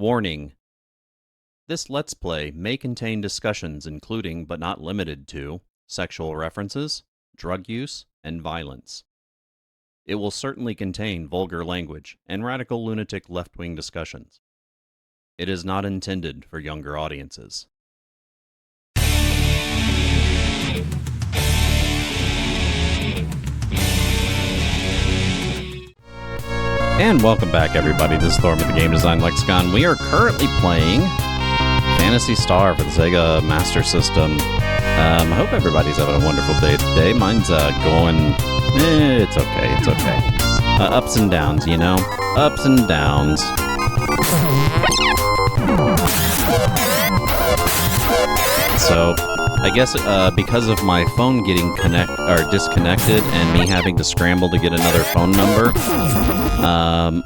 Warning. This Let's Play may contain discussions including, but not limited to, sexual references, drug use, and violence. It will certainly contain vulgar language and radical lunatic left-wing discussions. It is not intended for younger audiences. And welcome back, everybody. This is Thorm with the Game Design Lexicon. We are currently playing Phantasy Star for the Sega Master System. I hope everybody's having a wonderful day today. Mine's going... it's okay, it's okay. Ups and downs, you know? Ups and downs. So, I guess because of my phone getting disconnected and me having to scramble to get another phone number,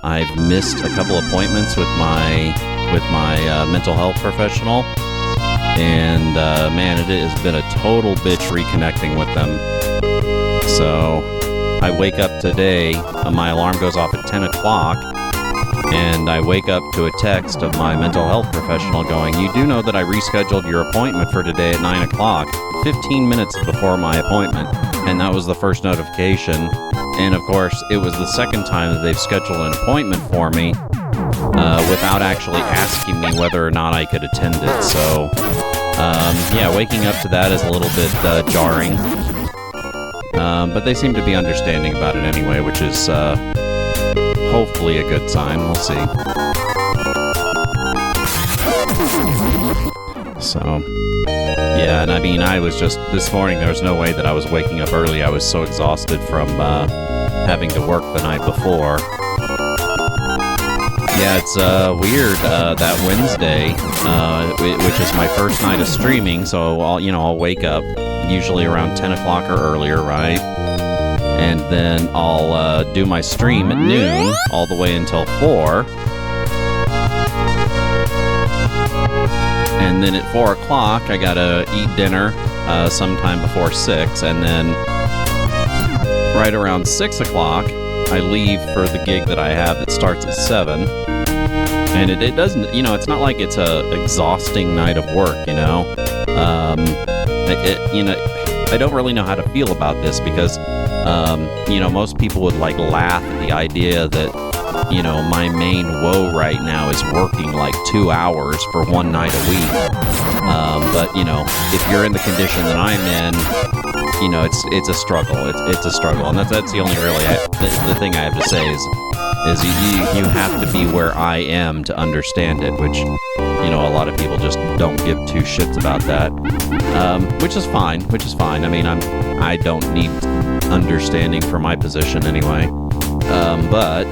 I've missed a couple appointments with my mental health professional, and man, it has been a total bitch reconnecting with them. So I wake up today, my alarm goes off at 10 o'clock, and I wake up to a text of my mental health professional going, "You do know that I rescheduled your appointment for today at 9 o'clock, 15 minutes before my appointment." And that was the first notification. And of course, it was the second time that they've scheduled an appointment for me without actually asking me whether or not I could attend it. So, yeah, waking up to that is a little bit jarring. But they seem to be understanding about it anyway, which is hopefully a good sign. We'll see. So, yeah, and I mean, I was just, this morning, there was no way that I was waking up early. I was so exhausted from having to work the night before. Yeah, it's weird, that Wednesday, which is my first night of streaming, so I'll wake up usually around 10 o'clock or earlier, right? And then I'll do my stream at noon all the way until 4. And then at 4 o'clock, I gotta eat dinner sometime before 6. And then right around 6 o'clock, I leave for the gig that I have that starts at 7. And it doesn't, it's not like it's a exhausting night of work, I don't really know how to feel about this because, most people would laugh at the idea that, my main woe right now is working 2 hours for one night a week. But, if you're in the condition that I'm in, it's a struggle. It's a struggle. And that's the only the thing I have to say is you have to be where I am to understand it, which, a lot of people just don't give two shits about that. Which is fine. I mean, I don't need understanding for my position anyway. But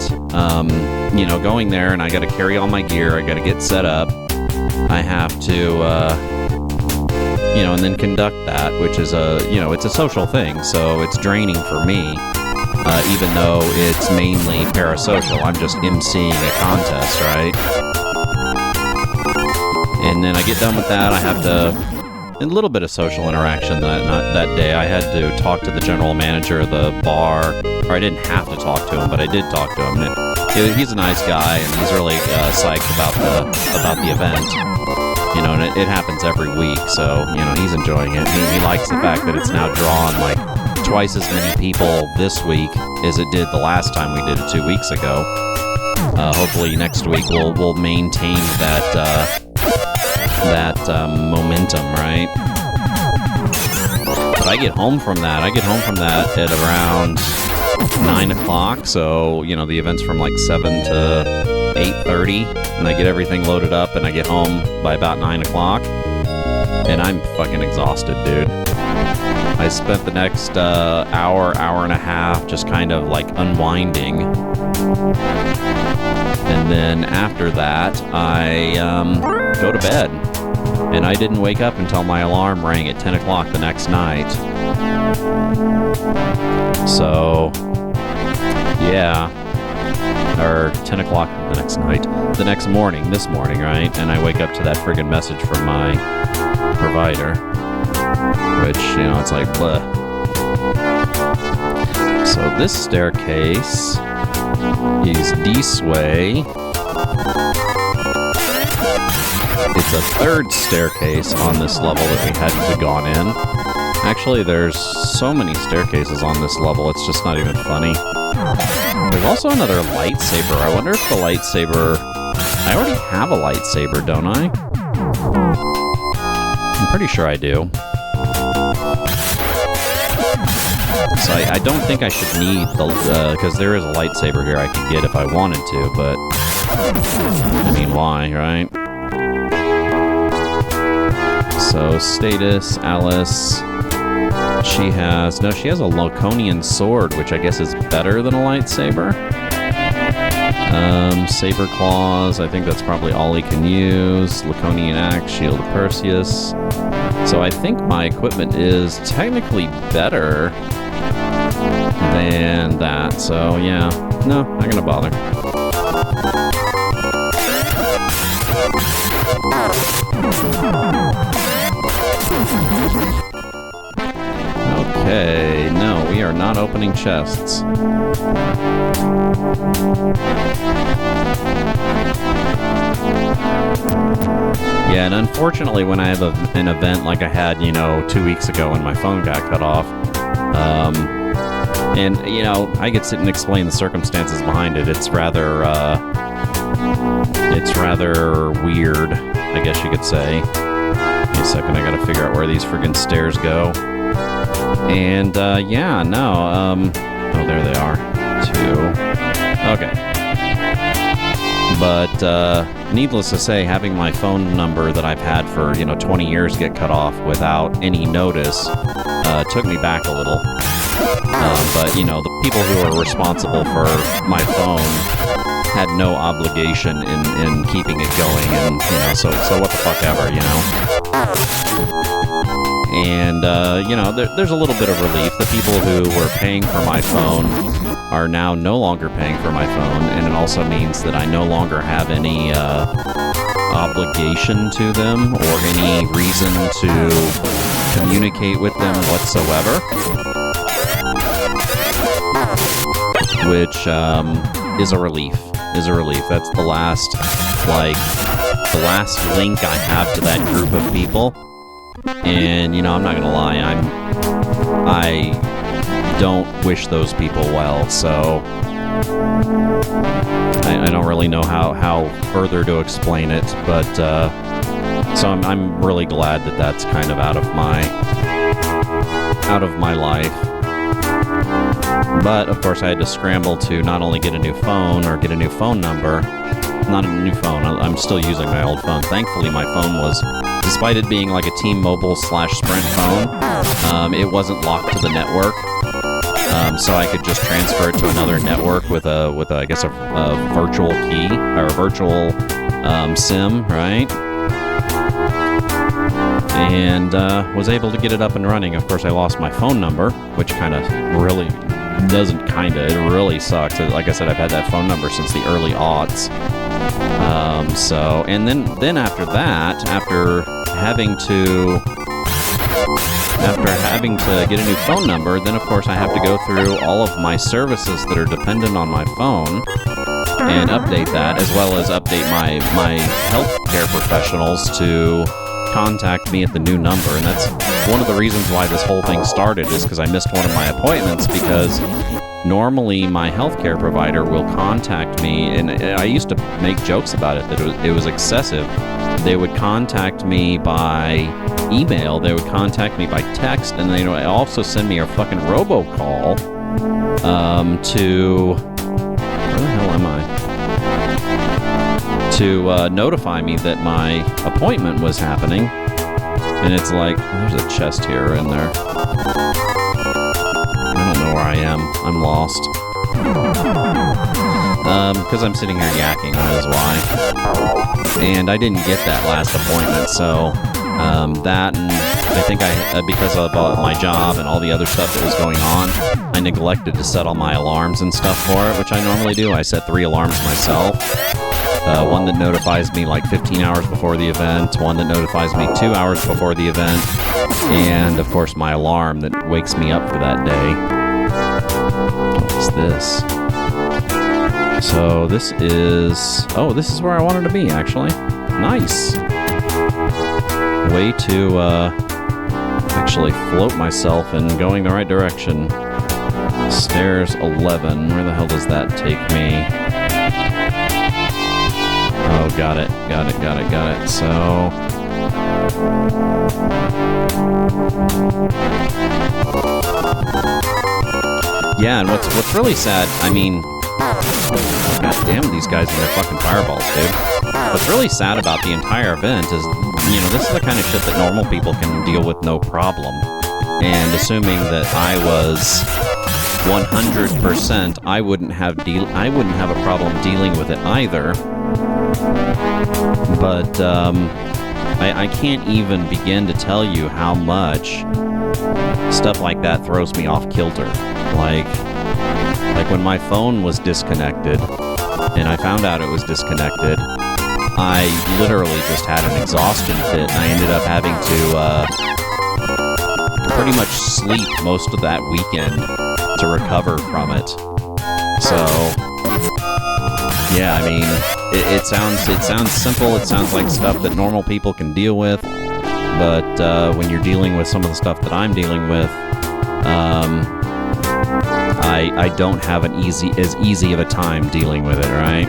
going there and I got to carry all my gear, I got to get set up. I have to, and then conduct that, which is it's a social thing, so it's draining for me. Even though it's mainly parasocial, I'm just emceeing a contest, right? And then I get done with that, I have to, a little bit of social interaction that day. I had to talk to the general manager of the bar, or I didn't have to talk to him, but I did talk to him. And he's a nice guy, and he's really psyched about the event. And it happens every week, so he's enjoying it. He likes the fact that it's now drawn twice as many people this week as it did the last time we did it 2 weeks ago. Hopefully next week we'll maintain that momentum, right? But I get home from that at around 9 o'clock, so the event's from 7 to 8:30, and I get everything loaded up and I get home by about 9 o'clock, and I'm fucking exhausted, dude. I spent the next hour and a half just kind of unwinding. And then after that, I go to bed. And I didn't wake up until my alarm rang at 10 o'clock the next night. So, yeah. Or 10 o'clock the next night. The next morning, this morning, right? And I wake up to that friggin' message from my provider. Which, it's bleh. So this staircase is this way. It's a third staircase on this level that we hadn't gone in. Actually, there's so many staircases on this level, it's just not even funny. There's also another lightsaber. I wonder if the lightsaber... I already have a lightsaber, don't I? I'm pretty sure I do. So I don't think I should need the... because there is a lightsaber here I could get if I wanted to, but... I mean, why, right? So, status, Alice... She has a Laconian sword, which I guess is better than a lightsaber. Saber claws, I think that's probably all he can use. Laconian axe, shield of Perseus. So I think my equipment is technically better than that. So yeah, no, not gonna bother. Okay, no, we are not opening chests. Yeah, and unfortunately when I have an event like I had, 2 weeks ago when my phone got cut off, and, I could sit and explain the circumstances behind it. It's rather weird, I guess you could say. Give me a second, I gotta figure out where these friggin' stairs go. And, yeah, no, oh, there they are. 2. Okay. But, needless to say, having my phone number that I've had for, 20 years get cut off without any notice, took me back a little. But, the people who are responsible for my phone had no obligation in keeping it going, and, so what the fuck ever, And, there's a little bit of relief. The people who were paying for my phone are now no longer paying for my phone, and it also means that I no longer have any obligation to them or any reason to communicate with them whatsoever. Which is a relief. That's the last link I have to that group of people. And, I'm not gonna lie, I don't wish those people well, so I don't really know how further to explain it, but, so I'm really glad that that's kind of out of my life. But, of course, I had to scramble to not only get a new phone or get a new phone number, not a new phone, I'm still using my old phone. Thankfully, my phone was, despite it being like a T-Mobile/Sprint phone, it wasn't locked to the network, so I could just transfer it to another network with a I guess a virtual key or a virtual SIM, right? And was able to get it up and running. Of course, I lost my phone number, which it really sucks. Like I said, I've had that phone number since the early aughts. And then after that, after having to get a new phone number, then of course I have to go through all of my services that are dependent on my phone and update that, as well as update my healthcare professionals to contact me at the new number. And that's one of the reasons why this whole thing started, is because I missed one of my appointments, because normally my healthcare provider will contact me, and I used to make jokes about it, that it was excessive. They would contact me by email, they would contact me by text, and they would also send me a fucking robocall to... Where the hell am I? To notify me that my appointment was happening. And it's like, there's a chest here or in there. I don't know where I am. I'm lost. Because I'm sitting here yakking, that is why. And I didn't get that last appointment, so that, and I think because of my job and all the other stuff that was going on, I neglected to set all my alarms and stuff for it, which I normally do. I set 3 alarms myself. One that notifies me like 15 hours before the event, one that notifies me 2 hours before the event, and of course my alarm that wakes me up for that day. What's this? So this is... Oh, this is where I wanted to be, actually. Nice. way to actually float myself in going the right direction. Stairs 11. Where the hell does that take me? Oh, got it. So... yeah, and what's really sad, I mean... God damn these guys and their fucking fireballs, dude. What's really sad about the entire event is, you know, this is the kind of shit that normal people can deal with no problem. And assuming that I was 100%, I wouldn't have a problem dealing with it either. But I can't even begin to tell you how much stuff like that throws me off kilter. Like when my phone was disconnected, and I found out it was disconnected, I literally just had an exhaustion fit, and I ended up having to pretty much sleep most of that weekend to recover from it. So, yeah, I mean, it sounds simple. It sounds like stuff that normal people can deal with, but when you're dealing with some of the stuff that I'm dealing with, I don't have as easy of a time dealing with it, right?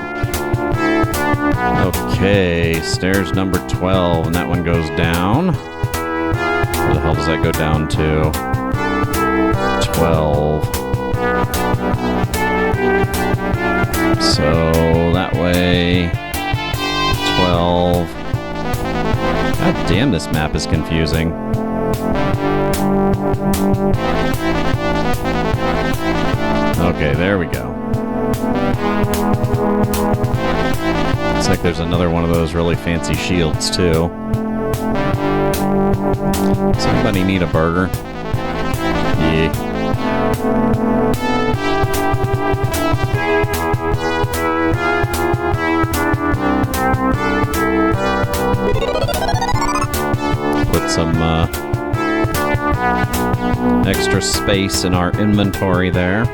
Okay, stairs number 12, and that one goes down. Where the hell does that go down to? 12. So, that way... 12. God damn, this map is confusing. Okay, there we go. Looks like there's another one of those really fancy shields, too. Does anybody need a burger? Yeah. Put some extra space in our inventory there.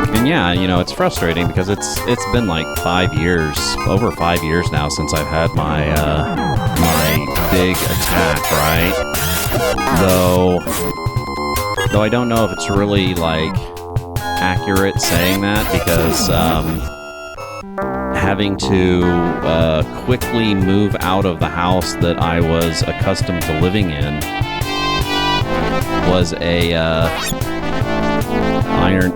And yeah, you know, it's frustrating because it's been like 5 years, over 5 years now since I've had my my big attack, right? Though I don't know if it's really like accurate saying that, because having to quickly move out of the house that I was accustomed to living in was a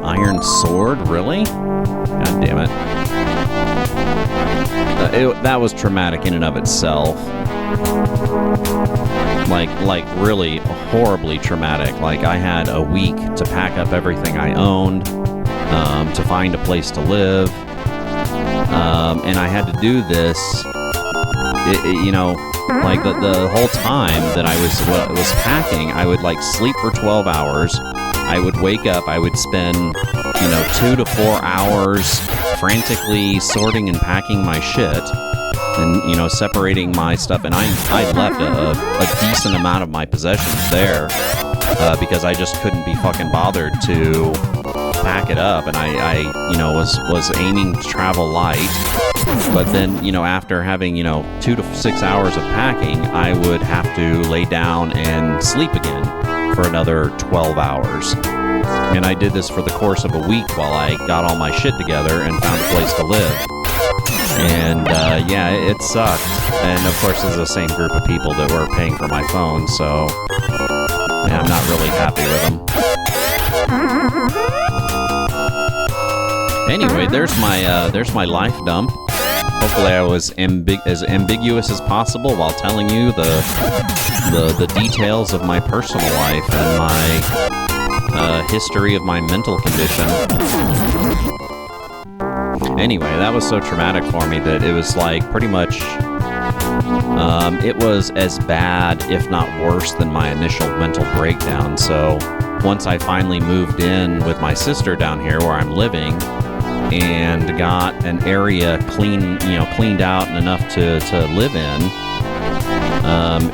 iron sword, really? God damn it. That was traumatic in and of itself. Like really horribly traumatic. Like, I had a week to pack up everything I owned, to find a place to live, and I had to do this, you know, like the whole time that I was packing, I would like sleep for 12 hours. I would wake up, I would spend, you know, 2 to 4 hours frantically sorting and packing my shit, and, you know, separating my stuff, and I left a decent amount of my possessions there, because I just couldn't be fucking bothered to pack it up, and I you know, was aiming to travel light, but then, you know, after having, you know, 2 to 6 hours of packing, I would have to lay down and sleep again for another 12 hours. And I did this for the course of a week while I got all my shit together and found a place to live. And, yeah, it sucked. And, of course, it's the same group of people that were paying for my phone, so yeah, I'm not really happy with them. Anyway, there's my life dump. Hopefully I was as ambiguous as possible while telling you the details of my personal life and my history of my mental condition. Anyway, that was so traumatic for me that it was like pretty much, it was as bad, if not worse, than my initial mental breakdown. So once I finally moved in with my sister down here where I'm living, and got an area cleaned out and enough to live in,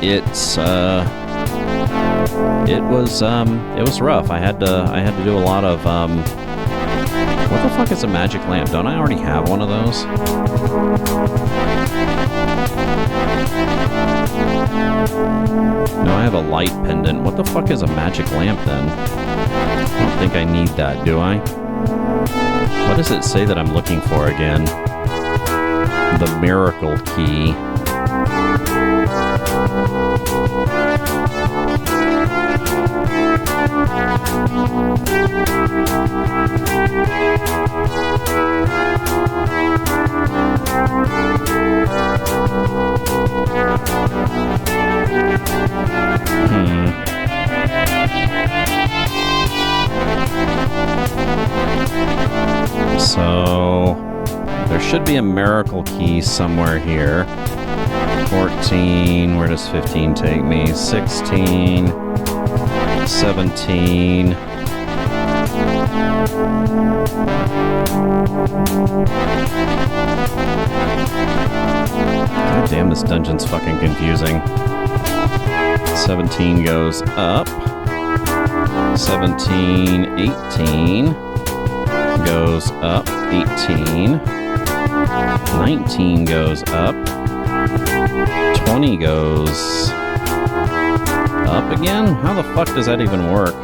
it was rough. I had to do a lot of what the fuck is a magic lamp? Don't I already have one of those? No, I have a light pendant. What the fuck is a magic lamp, then? I don't think I need that, do I? What does it say that I'm looking for again? The miracle key. So, there should be a miracle key somewhere here. 14, where does 15 take me? 16, 17. God damn, this dungeon's fucking confusing. 17 goes up. 17, 18 goes up. 18. 19 goes up. 20 goes up again? How the fuck does that even work?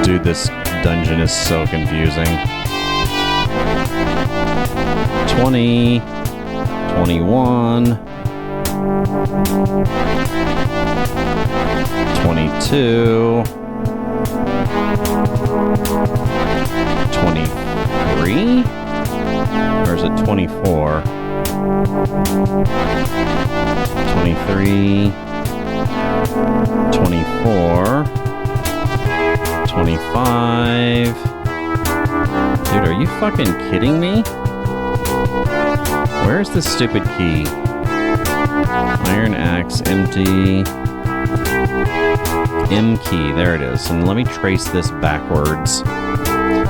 Dude, this dungeon is so confusing. 20, 21, 22, 23? Or is it 24? 23, 24, 25. Dude, are you fucking kidding me? Where's this stupid key? Iron axe, empty. M key, there it is. And let me trace this backwards.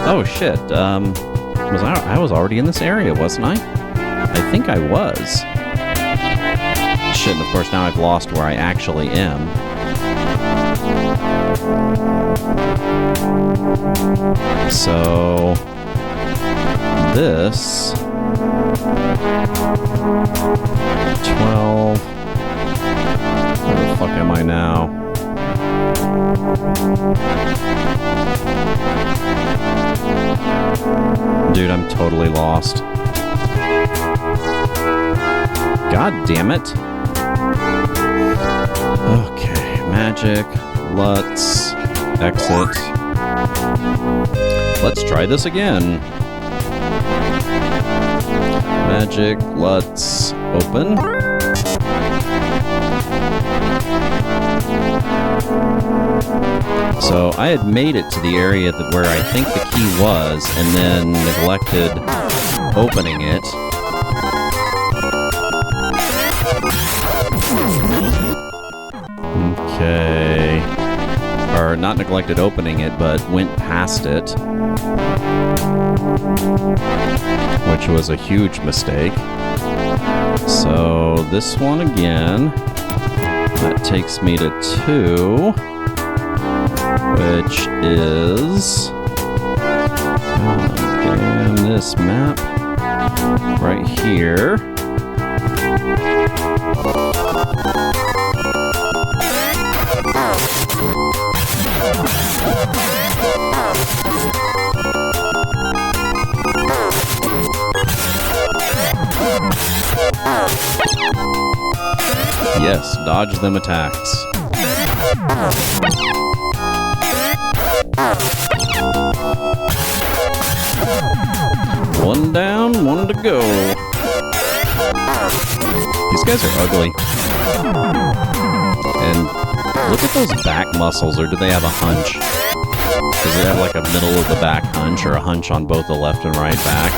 Oh shit, I was already in this area, wasn't I? I think I was. Shit, and of course now I've lost where I actually am. So, this 12. Where the fuck am I now? Dude, I'm totally lost. God damn it. Okay, magic. Let's exit. Let's try this again. Magic, let's open. So I had made it to the area where I think the key was, and then neglected opening it. Okay. Or not neglected opening it, but went past it. Which was a huge mistake. So this one again. That takes me to 2. Which is... damn, this map. Right here. Yes, dodge them attacks. One down, one to go. These guys are ugly. And look at those back muscles, or do they have a hunch? Does it have like a middle of the back hunch, or a hunch on both the left and right back?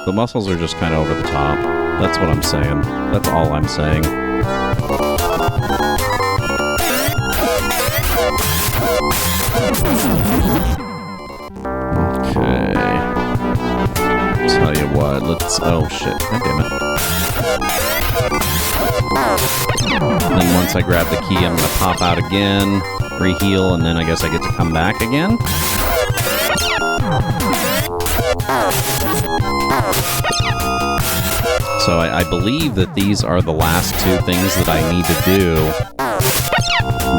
The muscles are just kind of over the top. That's what I'm saying. That's all I'm saying. Okay. Tell you what, let's... oh shit, god damn it. And then once I grab the key, I'm gonna pop out again, re-heal, and then I guess I get to come back again. So I believe that these are the last two things that I need to do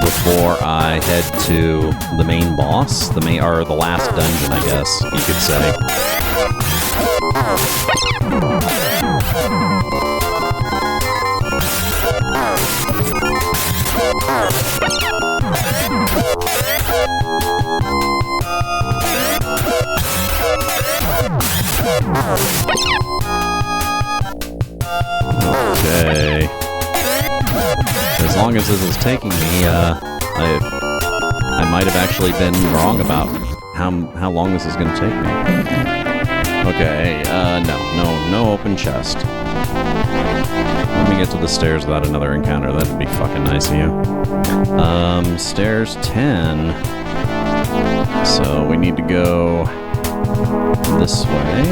before I head to the main boss, or the last dungeon, I guess you could say. Okay. As long as this is taking me, I might have actually been wrong about how long this is going to take me. Okay, no open chest. Let me get to the stairs without another encounter. That'd be fucking nice of you. Stairs 10. So we need to go this way.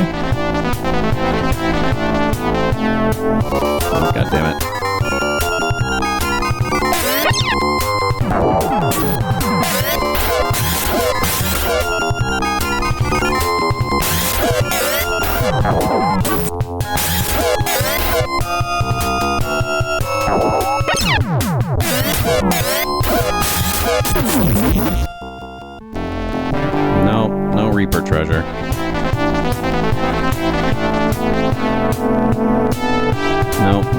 Oh, God damn it. No Reaper treasure.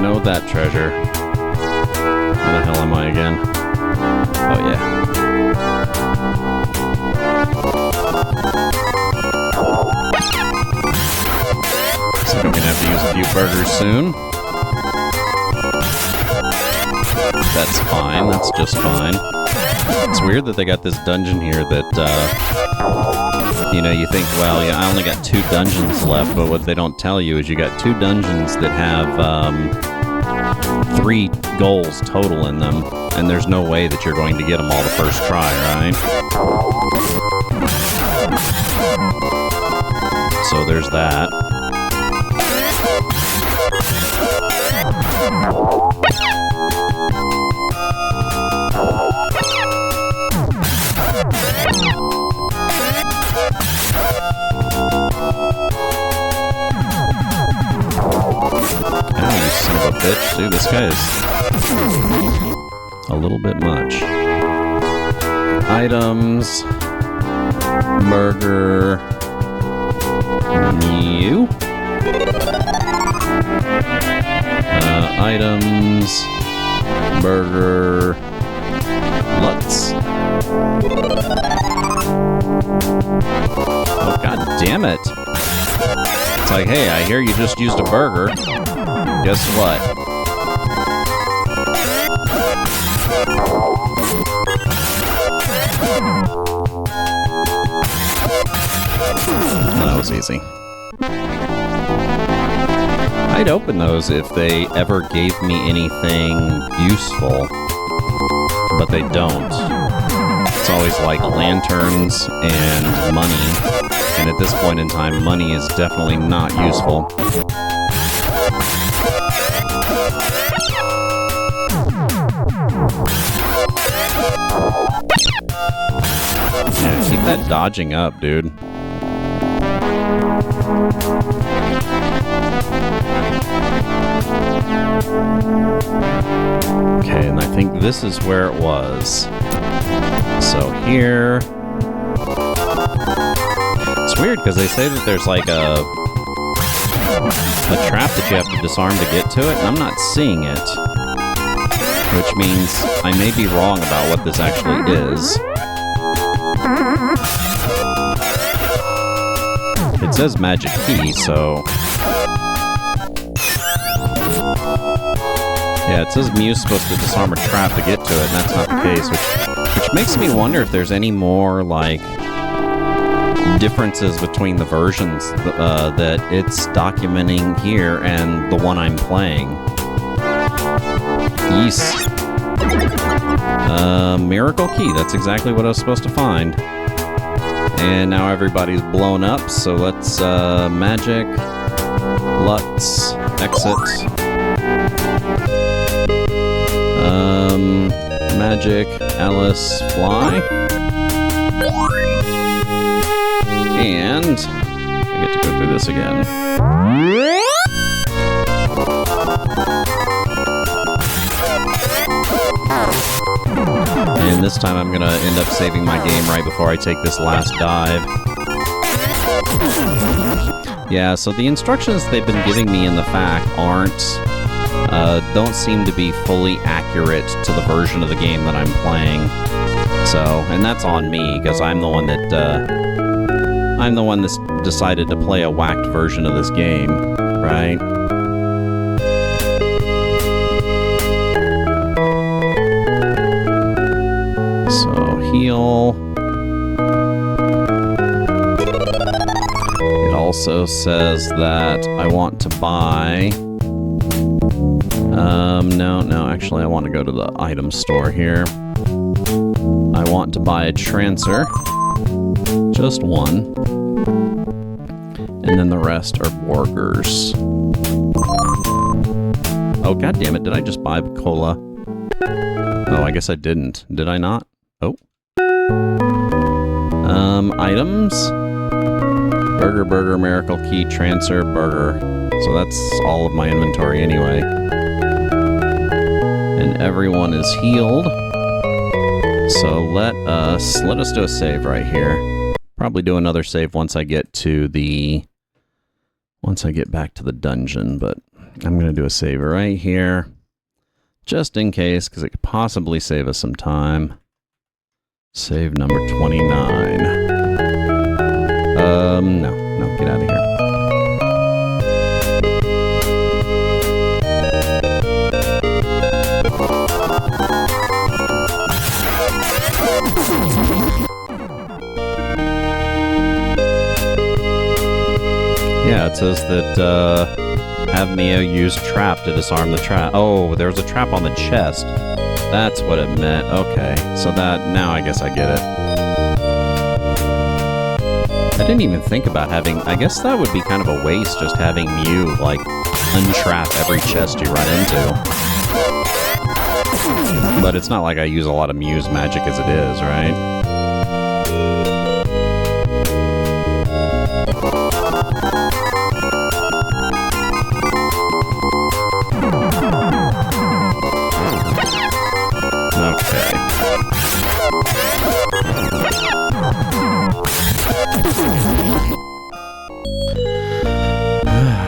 No that treasure. Where the hell am I again? Oh yeah. So I'm gonna have to use a few burgers soon. That's fine, that's just fine. It's weird that they got this dungeon here that, you think, well, yeah, I only got 2 dungeons left, but what they don't tell you is you got 2 dungeons that have 3 goals total in them, and there's no way that you're going to get them all the first try, right? So there's that. Son of a bitch, dude, this guy is a little bit much. Items. Burger. New. Items. Burger. Lutz. Oh, God damn it. It's like, hey, I hear you just used a burger. Guess what? That was easy. I'd open those if they ever gave me anything useful, but they don't. It's always like lanterns and money, and at this point in time, money is definitely not useful. Yeah, keep that dodging up, dude. Okay, and I think this is where it was. So here... It's weird, because they say that there's like a trap that you have to disarm to get to it, and I'm not seeing it. Which means I may be wrong about what this actually is. It says magic key, so... Yeah, it says Mew's supposed to disarm a trap to get to it, and that's not the case, which makes me wonder if there's any more, like, differences between the versions that it's documenting here and the one I'm playing. Yes. Miracle key, that's exactly what I was supposed to find. And now everybody's blown up, so let's, magic, Lutz, exit. Magic, Alice, fly. And I get to go through this again. And this time I'm gonna end up saving my game right before I take this last dive. Yeah, so the instructions they've been giving me in the FAQ don't seem to be fully accurate to the version of the game that I'm playing. So, and that's on me, because I'm the one that's decided to play a whacked version of this game, right? So, heal. It also says that I want to buy... No, actually I want to go to the item store here. I want to buy a Trancer. Just one. And then the rest are workers. Oh, god damn it, did I just buy cola? Oh, I guess I didn't. Did I not? Oh. Items? Burger, Miracle Key, Trancer, Burger. So that's all of my inventory anyway. And everyone is healed. So let us do a save right here. Probably do another save once I get back to the dungeon, but I'm gonna do a save right here. Just in case, because it could possibly save us some time. Save number 29. No, get out of here. Yeah, it says that, have Mio use trap to disarm the trap. Oh, there was a trap on the chest. That's what it meant. Okay, so now I guess I get it. I didn't even think about having... I guess that would be kind of a waste, just having Mew, like, untrap every chest you run into. But it's not like I use a lot of Mew's magic as it is, right?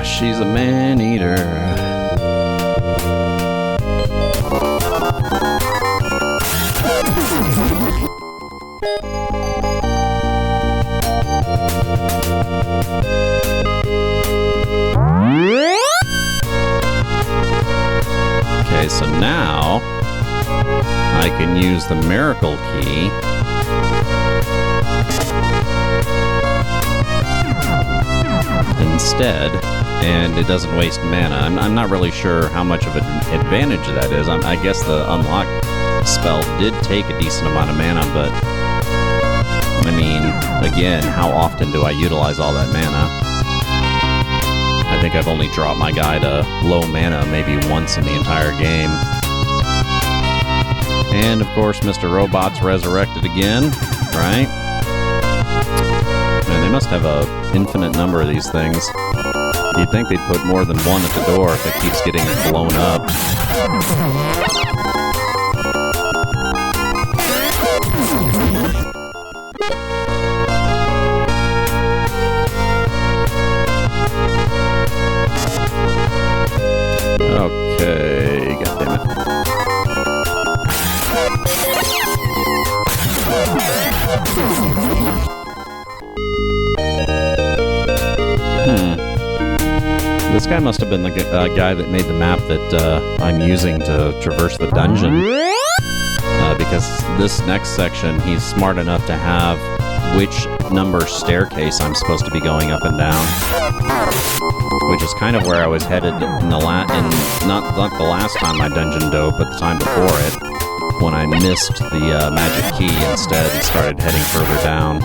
She's a man-eater. Okay, so now I can use the Miracle Key instead, and it doesn't waste mana. I'm not really sure how much of an advantage that is. I guess the unlock spell did take a decent amount of mana, but I mean, again, how often do I utilize all that mana? I think I've only dropped my guy to low mana maybe once in the entire game. And of course, Mr. Robot's resurrected again, right? Man, they must have an infinite number of these things. You'd think they'd put more than one at the door if it keeps getting blown up. Okay, goddammit. This guy must have been the guy that made the map that I'm using to traverse the dungeon. Because this next section, he's smart enough to have which number staircase I'm supposed to be going up and down. Which is kind of where I was headed in the not the last time I dungeon dove, but the time before it, when I missed the magic key instead and started heading further down.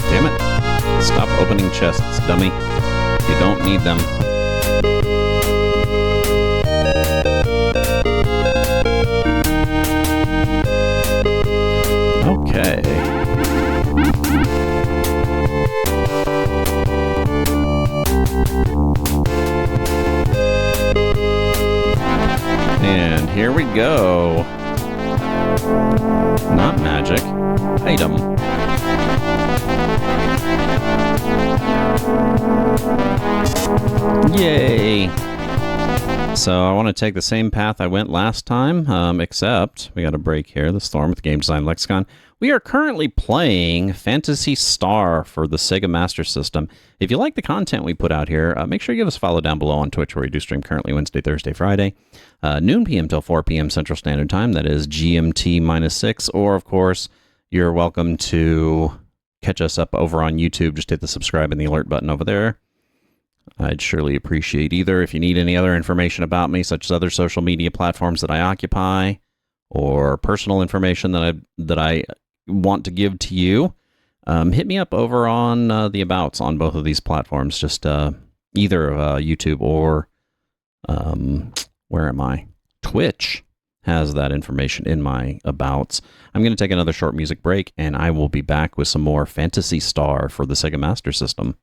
Damn it. Stop opening chests, dummy. You don't need them. Okay. go. Not magic. Item. Yay! So I want to take the same path I went last time, except we got a break here. The Storm with Game Design Lexicon. We are currently playing Phantasy Star for the Sega Master System. If you like the content we put out here, make sure you give us a follow down below on Twitch, where we do stream currently Wednesday, Thursday, Friday, noon p.m. till 4 p.m. Central Standard Time. That is GMT -6. Or, of course, you're welcome to catch us up over on YouTube. Just hit the subscribe and the alert button over there. I'd surely appreciate either. If you need any other information about me, such as other social media platforms that I occupy, or personal information that I want to give to you, hit me up over on the Abouts on both of these platforms. Just either YouTube or where am I? Twitch has that information in my Abouts. I'm going to take another short music break, and I will be back with some more Phantasy Star for the Sega Master System.